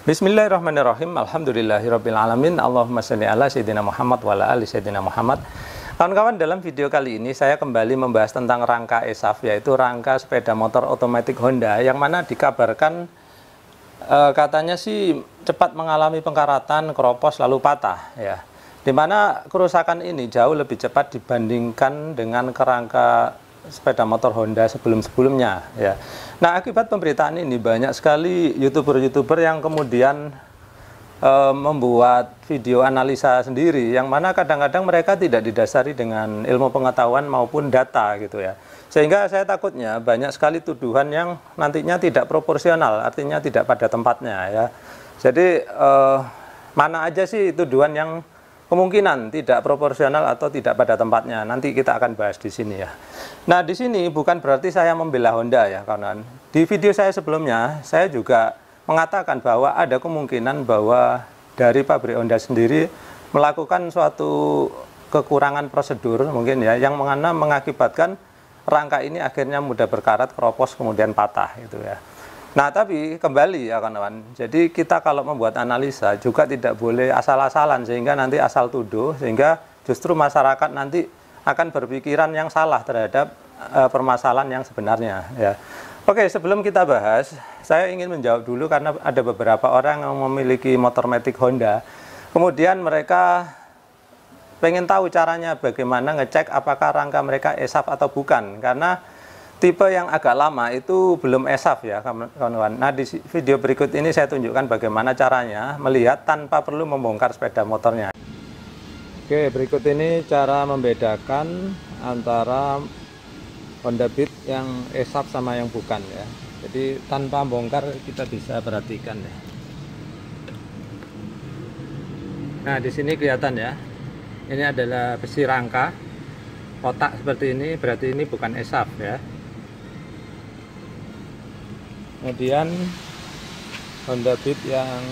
Bismillahirrahmanirrahim. Alhamdulillahirrabbilalamin. Allahumma sholli ala sayyidina Muhammad wa ala ali sayyidina Muhammad. Kawan-kawan, dalam video kali ini saya kembali membahas tentang rangka ESAF, yaitu rangka sepeda motor otomatis Honda, yang mana dikabarkan katanya sih cepat mengalami pengkaratan, keropos, lalu patah ya. Dimana kerusakan ini jauh lebih cepat dibandingkan dengan kerangka sepeda motor Honda sebelum-sebelumnya ya. Nah, akibat pemberitaan ini banyak sekali YouTuber-YouTuber yang kemudian membuat video analisa sendiri, yang mana kadang-kadang mereka tidak didasari dengan ilmu pengetahuan maupun data gitu ya. Sehingga saya takutnya banyak sekali tuduhan yang nantinya tidak proporsional, artinya tidak pada tempatnya ya. Jadi mana aja sih tuduhan yang kemungkinan tidak proporsional atau tidak pada tempatnya, nanti kita akan bahas di sini ya. Nah, di sini bukan berarti saya membela Honda ya, karena di video saya sebelumnya saya juga mengatakan bahwa ada kemungkinan bahwa dari pabrik Honda sendiri melakukan suatu kekurangan prosedur mungkin ya, yang mengakibatkan rangka ini akhirnya mudah berkarat, keropos, kemudian patah gitu ya. Nah, tapi kembali ya kawan-kawan, jadi kita kalau membuat analisa juga tidak boleh asal-asalan sehingga nanti asal tuduh, sehingga justru masyarakat nanti akan berpikiran yang salah terhadap permasalahan yang sebenarnya ya. Oke, sebelum kita bahas, saya ingin menjawab dulu karena ada beberapa orang yang memiliki motor matic Honda, kemudian mereka pengen tahu caranya bagaimana ngecek apakah rangka mereka ESAF atau bukan, karena tipe yang agak lama itu belum ESAF ya kawan-kawan. Nah, di video berikut ini saya tunjukkan bagaimana caranya melihat tanpa perlu membongkar sepeda motornya. Oke, berikut ini cara membedakan antara Honda Beat yang ESAF sama yang bukan ya. Jadi tanpa bongkar kita bisa perhatikan ya. Nah, di sini kelihatan ya. Ini adalah besi rangka kotak seperti ini, berarti ini bukan ESAF ya. Kemudian Honda Beat yang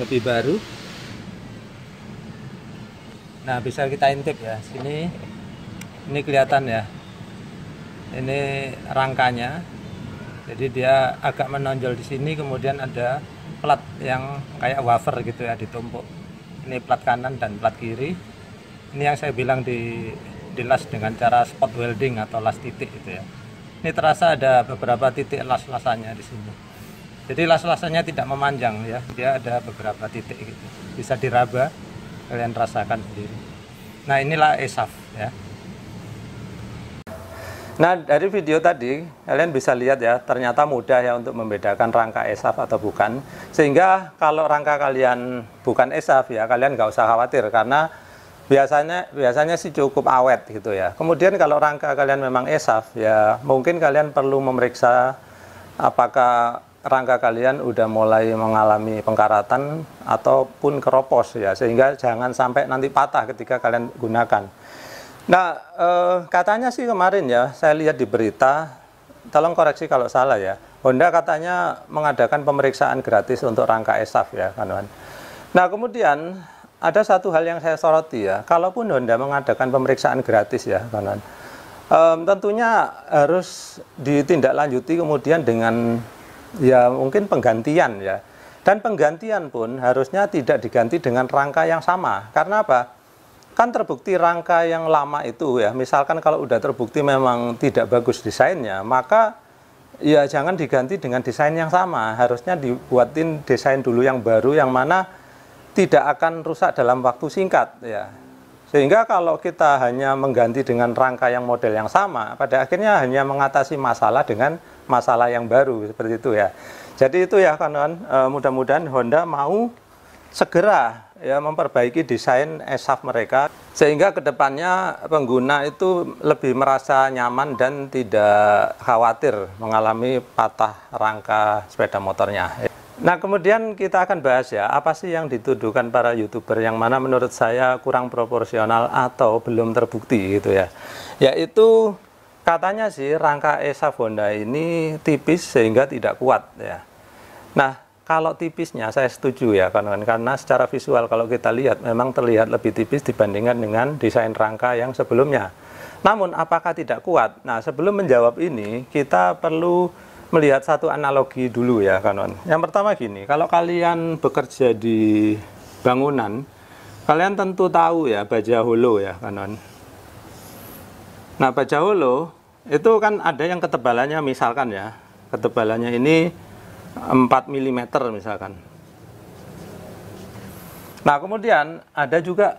lebih baru, nah bisa kita intip ya, sini ini kelihatan ya, ini rangkanya, jadi dia agak menonjol di sini, kemudian ada plat yang kayak wafer gitu ya, ditumpuk. Ini plat kanan dan plat kiri. Ini yang saya bilang dilas dengan cara spot welding atau las titik gitu ya. Ini terasa ada beberapa titik las-lasannya di sini. Jadi las-lasannya tidak memanjang ya, dia ada beberapa titik gitu. Bisa diraba, kalian rasakan sendiri. Nah, inilah ESAF ya. Nah, dari video tadi kalian bisa lihat ya, ternyata mudah ya untuk membedakan rangka ESAF atau bukan. Sehingga kalau rangka kalian bukan ESAF ya, kalian nggak usah khawatir karena biasanya sih cukup awet gitu ya. Kemudian kalau rangka kalian memang ESAF ya, mungkin kalian perlu memeriksa apakah rangka kalian udah mulai mengalami pengkaratan ataupun keropos ya, sehingga jangan sampai nanti patah ketika kalian gunakan. Nah, katanya sih kemarin ya, saya lihat di berita, tolong koreksi kalau salah ya, Honda katanya mengadakan pemeriksaan gratis untuk rangka ESAF ya kawan-kawan. Nah, kemudian ada satu hal yang saya soroti ya, kalaupun Honda mengadakan pemeriksaan gratis ya kawan-kawan, tentunya harus ditindaklanjuti kemudian dengan ya mungkin penggantian ya, dan penggantian pun harusnya tidak diganti dengan rangka yang sama. Karena apa? Kan terbukti rangka yang lama itu ya, misalkan kalau udah terbukti memang tidak bagus desainnya, maka ya jangan diganti dengan desain yang sama, harusnya dibuatin desain dulu yang baru yang mana tidak akan rusak dalam waktu singkat ya. Sehingga kalau kita hanya mengganti dengan rangka yang model yang sama, pada akhirnya hanya mengatasi masalah dengan masalah yang baru seperti itu ya. Jadi itu ya kawan-kawan, mudah-mudahan Honda mau segera ya memperbaiki desain ESAF mereka sehingga kedepannya pengguna itu lebih merasa nyaman dan tidak khawatir mengalami patah rangka sepeda motornya. Nah, kemudian kita akan bahas ya, apa sih yang dituduhkan para YouTuber yang mana menurut saya kurang proporsional atau belum terbukti gitu ya. Yaitu katanya sih rangka ESAF Honda ini tipis sehingga tidak kuat ya. Nah, kalau tipisnya saya setuju ya kawan-kawan, karena secara visual kalau kita lihat memang terlihat lebih tipis dibandingkan dengan desain rangka yang sebelumnya. Namun apakah tidak kuat? Nah, sebelum menjawab ini kita perlu melihat satu analogi dulu ya kawan. Yang pertama gini, kalau kalian bekerja di bangunan, kalian tentu tahu ya baja holo ya kawan. Nah, baja holo itu kan ada yang ketebalannya misalkan ya, ketebalannya ini 4 mm misalkan. Nah, kemudian ada juga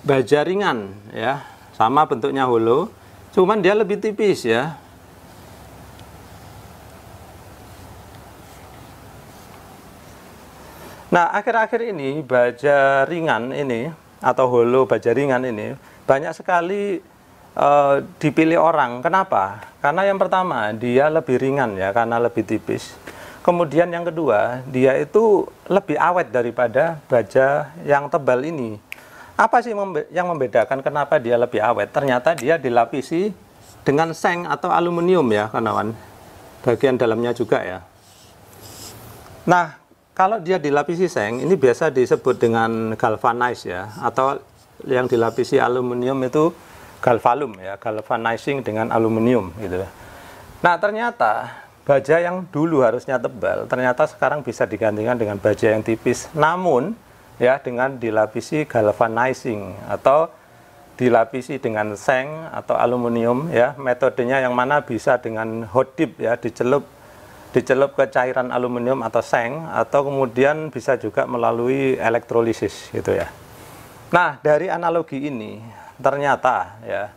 baja ringan ya, sama bentuknya holo, cuman dia lebih tipis ya. Nah, akhir-akhir ini baja ringan ini atau holo baja ringan ini banyak sekali dipilih orang. Kenapa? Karena yang pertama dia lebih ringan ya, karena lebih tipis. Kemudian yang kedua, dia itu lebih awet daripada baja yang tebal ini. Apa sih yang membedakan kenapa dia lebih awet? Ternyata dia dilapisi dengan seng atau aluminium ya, kawan. Bagian dalamnya juga ya. Nah, kalau dia dilapisi seng, ini biasa disebut dengan galvanize ya, atau yang dilapisi aluminium itu galvalum ya, galvanizing dengan aluminium gitu. Nah, ternyata baja yang dulu harusnya tebal, ternyata sekarang bisa digantikan dengan baja yang tipis, namun ya dengan dilapisi galvanizing atau dilapisi dengan seng atau aluminium ya. Metodenya yang mana bisa dengan hot dip ya, dicelup ke cairan aluminium atau seng, atau kemudian bisa juga melalui elektrolisis gitu ya. Nah, dari analogi ini ternyata ya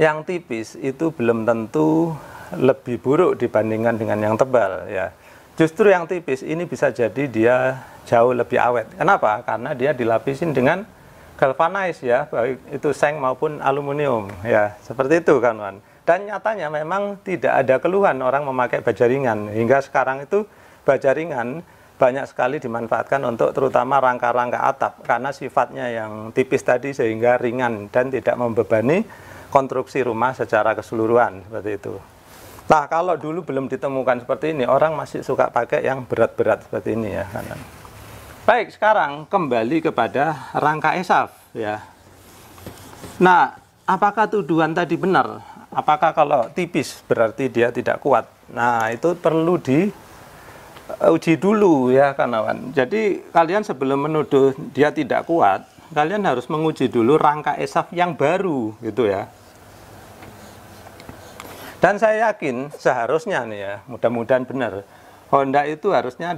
yang tipis itu belum tentu lebih buruk dibandingkan dengan yang tebal ya. Justru yang tipis ini bisa jadi dia jauh lebih awet. Kenapa? Karena dia dilapisin dengan galvanize ya, baik itu seng maupun aluminium ya. Seperti itu kan. Dan nyatanya memang tidak ada keluhan orang memakai baja ringan. Hingga sekarang itu baja ringan banyak sekali dimanfaatkan untuk terutama rangka-rangka atap karena sifatnya yang tipis tadi sehingga ringan dan tidak membebani konstruksi rumah secara keseluruhan seperti itu. Nah, kalau dulu belum ditemukan seperti ini, orang masih suka pakai yang berat-berat seperti ini ya kanan. Baik, sekarang kembali kepada rangka ESAF ya. Nah, apakah tuduhan tadi benar? Apakah kalau tipis berarti dia tidak kuat? Nah, itu perlu uji dulu ya kawan. Jadi kalian sebelum menuduh dia tidak kuat, kalian harus menguji dulu rangka ESAF yang baru gitu ya. Dan saya yakin seharusnya nih ya, mudah-mudahan benar, Honda itu harusnya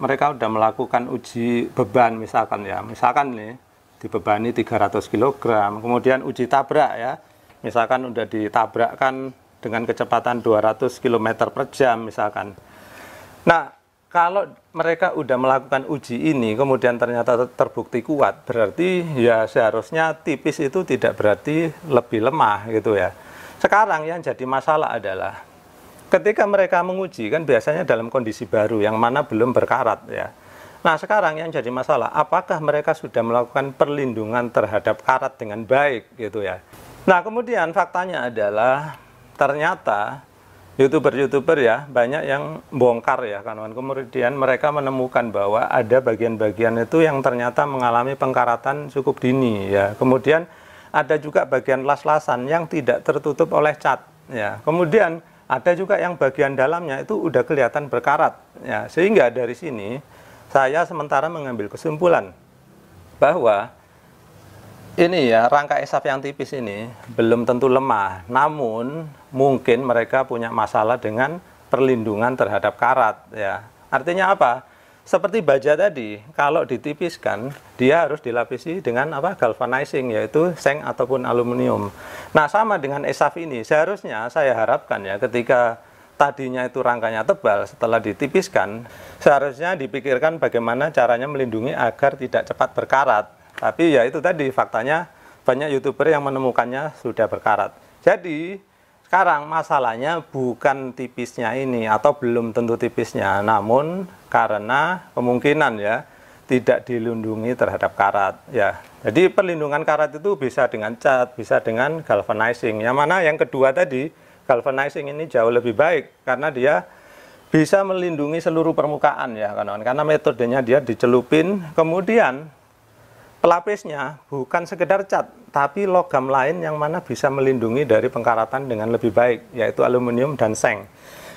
mereka udah melakukan uji beban misalkan ya. Misalkan nih dibebani 300 kg, kemudian uji tabrak ya. Misalkan udah ditabrakkan dengan kecepatan 200 km per jam misalkan. Nah, kalau mereka udah melakukan uji ini, kemudian ternyata terbukti kuat, berarti ya seharusnya tipis itu tidak berarti lebih lemah gitu ya. Sekarang yang jadi masalah adalah ketika mereka menguji kan biasanya dalam kondisi baru yang mana belum berkarat ya. Nah, sekarang yang jadi masalah, apakah mereka sudah melakukan perlindungan terhadap karat dengan baik gitu ya. Nah, kemudian faktanya adalah ternyata YouTuber ya banyak yang bongkar ya kawan. Kemudian mereka menemukan bahwa ada bagian-bagian itu yang ternyata mengalami pengkaratan cukup dini ya. Kemudian ada juga bagian las-lasan yang tidak tertutup oleh cat ya. Kemudian ada juga yang bagian dalamnya itu udah kelihatan berkarat ya. Sehingga dari sini saya sementara mengambil kesimpulan bahwa ini ya, rangka ESAF yang tipis ini belum tentu lemah, namun mungkin mereka punya masalah dengan perlindungan terhadap karat ya. Artinya apa? Seperti baja tadi, kalau ditipiskan dia harus dilapisi dengan apa? Galvanizing, yaitu seng ataupun aluminium. Nah, sama dengan ESAF ini, seharusnya saya harapkan ya ketika tadinya itu rangkanya tebal, setelah ditipiskan seharusnya dipikirkan bagaimana caranya melindungi agar tidak cepat berkarat. Tapi ya itu tadi faktanya banyak YouTuber yang menemukannya sudah berkarat. Jadi sekarang masalahnya bukan tipisnya ini atau belum tentu tipisnya, namun karena kemungkinan ya tidak dilindungi terhadap karat ya. Jadi perlindungan karat itu bisa dengan cat, bisa dengan galvanizing. Yang mana yang kedua tadi, galvanizing ini jauh lebih baik karena dia bisa melindungi seluruh permukaan ya kawan. Karena metodenya dia dicelupin, kemudian pelapisnya bukan sekedar cat, tapi logam lain yang mana bisa melindungi dari pengkaratan dengan lebih baik, yaitu aluminium dan seng.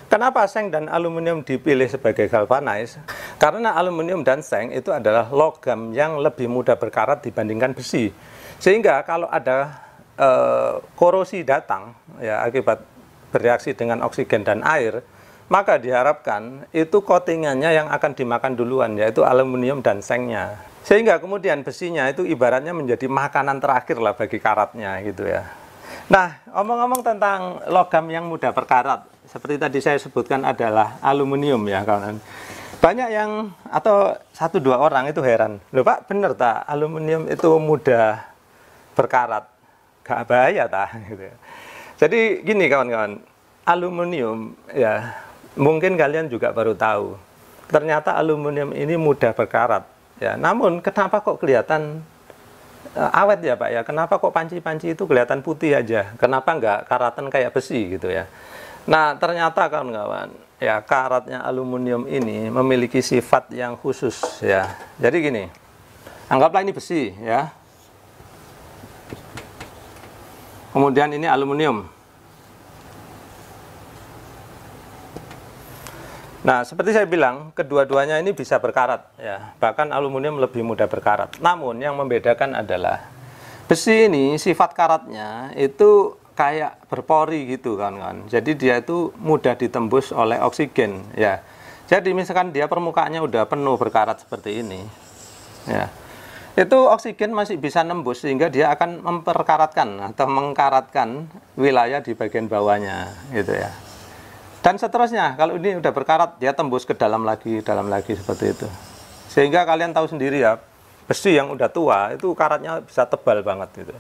Kenapa seng dan aluminium dipilih sebagai galvanize? Karena aluminium dan seng itu adalah logam yang lebih mudah berkarat dibandingkan besi. Sehingga kalau ada korosi datang ya akibat bereaksi dengan oksigen dan air, maka diharapkan itu coatingannya yang akan dimakan duluan, yaitu aluminium dan sengnya. Sehingga kemudian besinya itu ibaratnya menjadi makanan terakhir lah bagi karatnya gitu ya. Nah, omong-omong tentang logam yang mudah berkarat, seperti tadi saya sebutkan adalah aluminium ya kawan. Banyak yang atau 1-2 orang itu heran, loh Pak bener tak aluminium itu mudah berkarat, gak bahaya tak? Gitu. Jadi gini kawan-kawan, aluminium ya mungkin kalian juga baru tahu, ternyata aluminium ini mudah berkarat ya. Namun kenapa kok kelihatan awet ya Pak ya? Kenapa kok panci-panci itu kelihatan putih aja? Kenapa nggak karatan kayak besi gitu ya? Nah ternyata kawan-kawan ya karatnya aluminium ini memiliki sifat yang khusus ya. Jadi gini, anggaplah ini besi ya. Kemudian ini aluminium. Nah, seperti saya bilang, kedua-duanya ini bisa berkarat ya. Bahkan aluminium lebih mudah berkarat. Namun yang membedakan adalah besi ini sifat karatnya itu kayak berpori gitu kan. Jadi dia itu mudah ditembus oleh oksigen ya. Jadi misalkan dia permukaannya udah penuh berkarat seperti ini ya. Itu oksigen masih bisa nembus sehingga dia akan memperkaratkan atau mengkaratkan wilayah di bagian bawahnya gitu ya. Dan seterusnya, kalau ini udah berkarat, dia tembus ke dalam lagi seperti itu. Sehingga kalian tahu sendiri ya, besi yang udah tua itu karatnya bisa tebal banget gitu.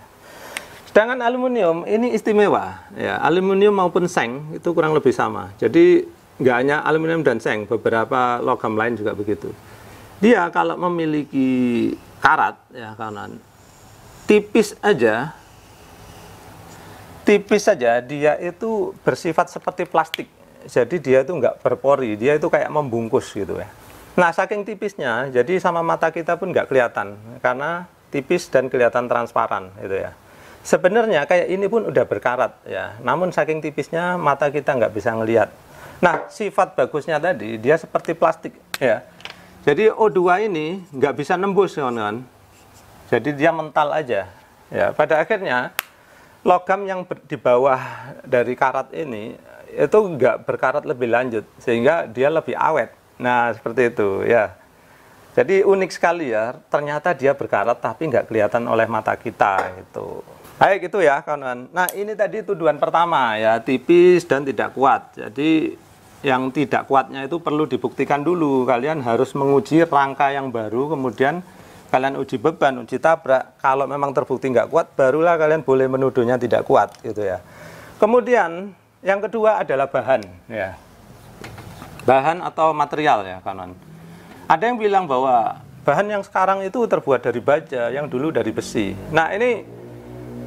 Sedangkan aluminium ini istimewa, ya aluminium maupun seng itu kurang lebih sama. Jadi nggak hanya aluminium dan seng, beberapa logam lain juga begitu. Dia kalau memiliki karat, ya kanan tipis saja dia itu bersifat seperti plastik. Jadi dia itu nggak berpori, dia itu kayak membungkus gitu ya. Nah saking tipisnya, jadi sama mata kita pun nggak kelihatan karena tipis dan kelihatan transparan gitu ya. Sebenarnya kayak ini pun udah berkarat ya, namun saking tipisnya mata kita nggak bisa ngelihat. Nah sifat bagusnya tadi dia seperti plastik ya. Jadi O2 ini nggak bisa nembus kawan-kawan. Jadi dia mental aja ya. Pada akhirnya logam yang di bawah dari karat ini itu nggak berkarat lebih lanjut sehingga dia lebih awet. Nah seperti itu ya. Jadi unik sekali ya, ternyata dia berkarat tapi nggak kelihatan oleh mata kita gitu. Baik itu ya kawan-kawan. Nah ini tadi tuduhan pertama ya, tipis dan tidak kuat. Jadi yang tidak kuatnya itu perlu dibuktikan dulu. Kalian harus menguji rangka yang baru, kemudian kalian uji beban, uji tabrak. Kalau memang terbukti nggak kuat, barulah kalian boleh menuduhnya tidak kuat gitu ya. Kemudian yang kedua adalah bahan ya. Bahan atau material ya kawan. Ada yang bilang bahwa bahan yang sekarang itu terbuat dari baja, yang dulu dari besi. Nah ini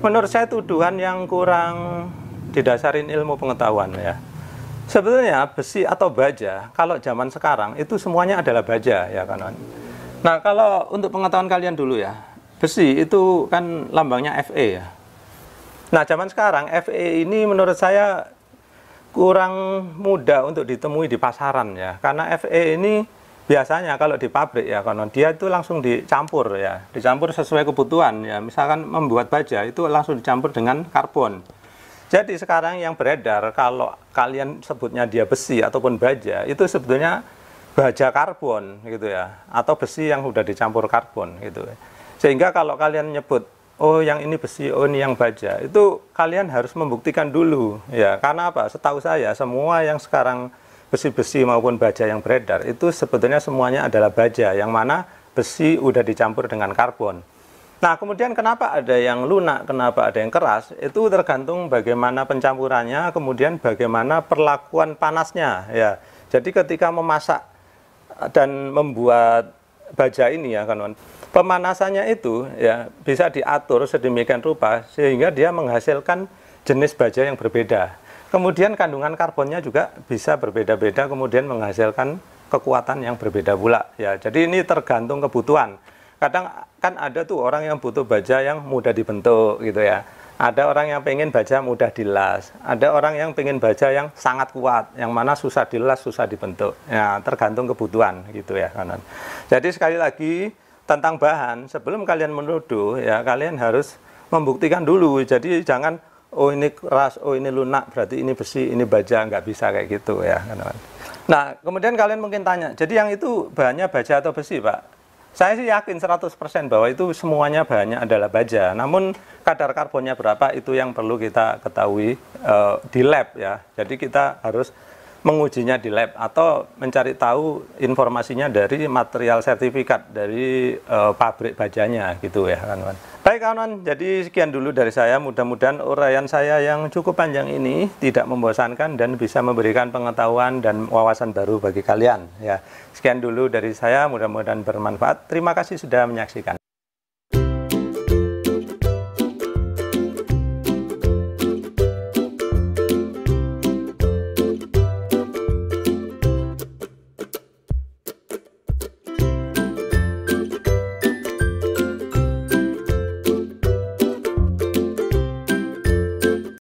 menurut saya tuduhan yang kurang didasarin ilmu pengetahuan ya. Sebetulnya besi atau baja kalau zaman sekarang itu semuanya adalah baja ya kawan. Nah kalau untuk pengetahuan kalian dulu ya, besi itu kan lambangnya Fe ya. Nah zaman sekarang Fe ini menurut saya kurang mudah untuk ditemui di pasaran ya, karena Fe ini biasanya kalau di pabrik ya kawan, dia itu langsung dicampur ya, dicampur sesuai kebutuhan ya. Misalkan membuat baja itu langsung dicampur dengan karbon. Jadi sekarang yang beredar kalau kalian sebutnya dia besi ataupun baja itu sebetulnya baja karbon gitu ya, atau besi yang sudah dicampur karbon gitu. Sehingga kalau kalian nyebut oh yang ini besi, oh ini yang baja, itu kalian harus membuktikan dulu ya. Karena apa? Setahu saya semua yang sekarang besi-besi maupun baja yang beredar itu sebetulnya semuanya adalah baja, yang mana besi udah dicampur dengan karbon. Nah kemudian kenapa ada yang lunak, kenapa ada yang keras, itu tergantung bagaimana pencampurannya, kemudian bagaimana perlakuan panasnya ya. Jadi ketika memasak dan membuat baja ini ya kawan, pemanasannya itu ya bisa diatur sedemikian rupa sehingga dia menghasilkan jenis baja yang berbeda. Kemudian kandungan karbonnya juga bisa berbeda-beda, kemudian menghasilkan kekuatan yang berbeda pula ya. Jadi ini tergantung kebutuhan. Kadang kan ada tuh orang yang butuh baja yang mudah dibentuk gitu ya. Ada orang yang pengen baja mudah dilas, ada orang yang pengen baja yang sangat kuat, yang mana susah dilas, susah dibentuk. Ya, tergantung kebutuhan gitu ya, kawan. Jadi sekali lagi tentang bahan, sebelum kalian menuduh, ya kalian harus membuktikan dulu. Jadi jangan, oh ini keras, oh ini lunak, berarti ini besi, ini baja, nggak bisa kayak gitu ya, kawan. Nah, kemudian kalian mungkin tanya, jadi yang itu bahannya baja atau besi, Pak? Saya sih yakin 100% bahwa itu semuanya bahannya adalah baja. Namun kadar karbonnya berapa itu yang perlu kita ketahui di lab ya. Jadi kita harus mengujinya di lab atau mencari tahu informasinya dari material sertifikat dari pabrik bajanya gitu ya, kawan-kawan. Baik kawan-kawan, jadi sekian dulu dari saya. Mudah-mudahan uraian saya yang cukup panjang ini tidak membosankan dan bisa memberikan pengetahuan dan wawasan baru bagi kalian ya. Sekian dulu dari saya, mudah-mudahan bermanfaat. Terima kasih sudah menyaksikan.